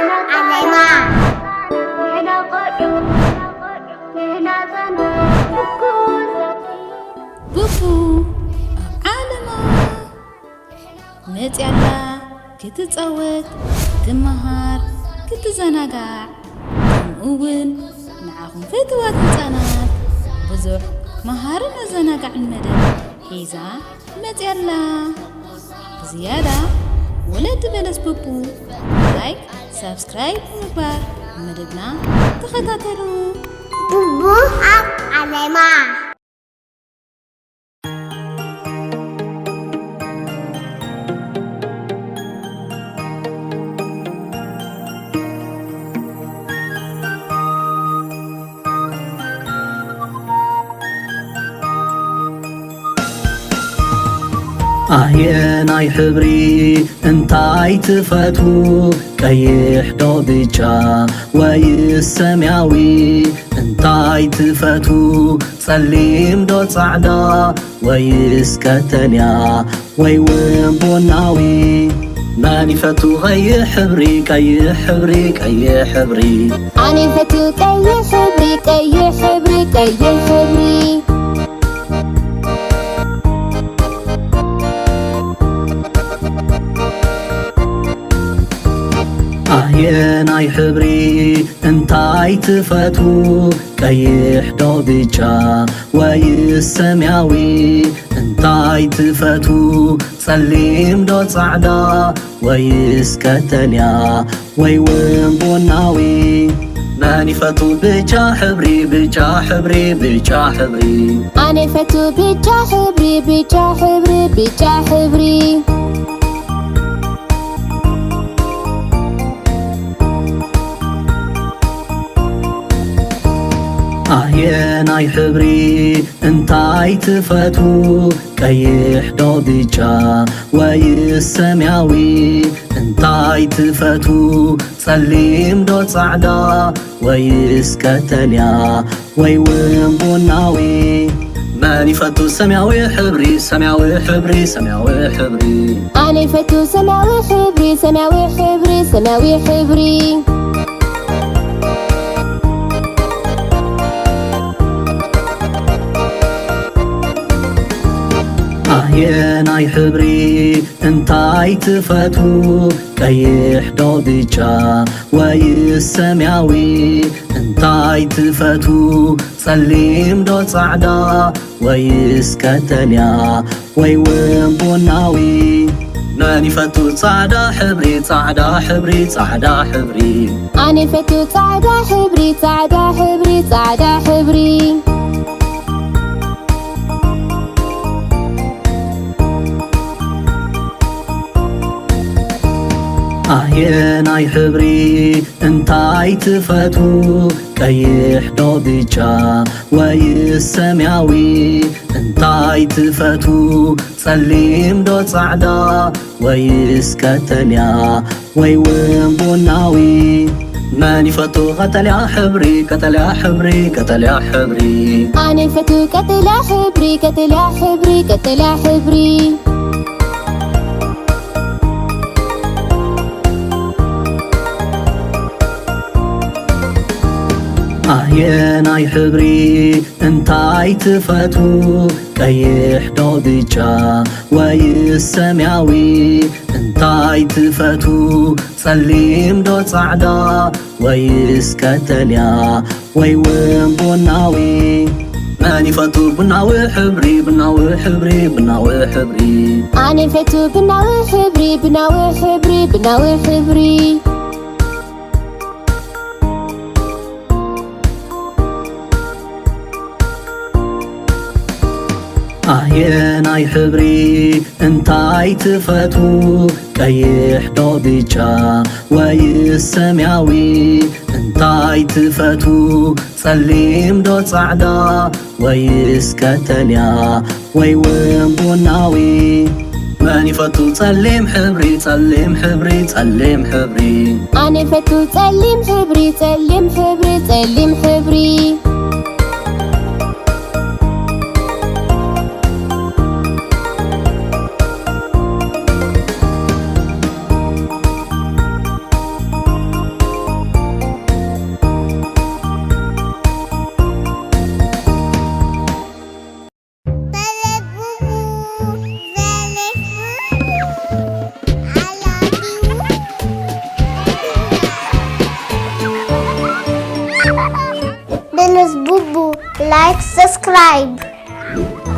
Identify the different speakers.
Speaker 1: عليما
Speaker 2: بوبو عالما متيالا كتتصوت تمهار كتزناقع كمؤون معاهم فتوات هنصانات بزح مهارنا زناقع المدن حيزا متيالا بزيادة ولد بلس بوبو لايك سبسكرايب مبار مددنا تخطاتلو
Speaker 1: بوبو عليما
Speaker 3: ناي حبري انتاي تفتو كيح دو بيجا ويسمياوي انتاي تفتو سليم دو صعدا ويسكتليا ويوين بوناوي ماني فتو غي حبري كي حبري كي حبري
Speaker 4: أنا فتو كي حبري كي حبري كي حبري
Speaker 3: ناي حبري انتاي تفتو كيح دو بيجا ويسمياوي انتاي تفتو سليم دو صعدا ويسكتليا ويوين بوناوي ماني فتو بيجا حبري بيجا حبري بيجا حبري
Speaker 4: أنا فتو بيجا حبري بيجا حبري بيجا حبري
Speaker 3: ناي حبري انتاي تفتو كيح دو بيجا ويسمياوي انتاي تفتو سليم دو صعدا ويسكتليا ويوين بوناوي ماني فتو سمياوي حبري سمياوي حبري سمياوي حبري
Speaker 4: أنا فتو سماوي حبري سماوي حبري سماوي حبري
Speaker 3: ناي حبري انتاي تفتو كيح دو بيجا ويسمياوي انتاي تفتو سليم دو صعدا ويسكتليا ويوين بوناوي ماني فتو صعدا حبري صعدا حبري صعدا حبري
Speaker 4: أنا فتو صعدا حبري صعدا حبري صعدا حبري
Speaker 3: ناي حبري انتاي تفتو كيح دو بيجا ويسمياوي انتاي تفتو سليم دو صعدا ويسكتليا ويوين بوناوي ماني فتو قتليا حبري قتليا حبري قتليا حبري
Speaker 4: أنا فتو قتليا حبري قتليا حبري قتليا حبري
Speaker 3: ناي حبري انتاي تفتو كيح دو بيجا ويسمياوي انتاي تفتو سليم دو صعدا ويسكتليا ويوين بوناوي ماني فتو بناوي حبري بناوي حبري بناوي حبري
Speaker 4: أنا فتو بناوي حبري بناوي حبري بناوي حبري
Speaker 3: ناي حبري انتاي تفتو كيح دو بيجا ويسمياوي انتاي تفتو سليم دو صعدا ويسكتليا ويوين بوناوي ماني فتو تسلم حبري تسلم حبري تسلم حبري
Speaker 4: أنا فتو تسلم حبري تسلم حبري تسلم حبري
Speaker 1: subscribe.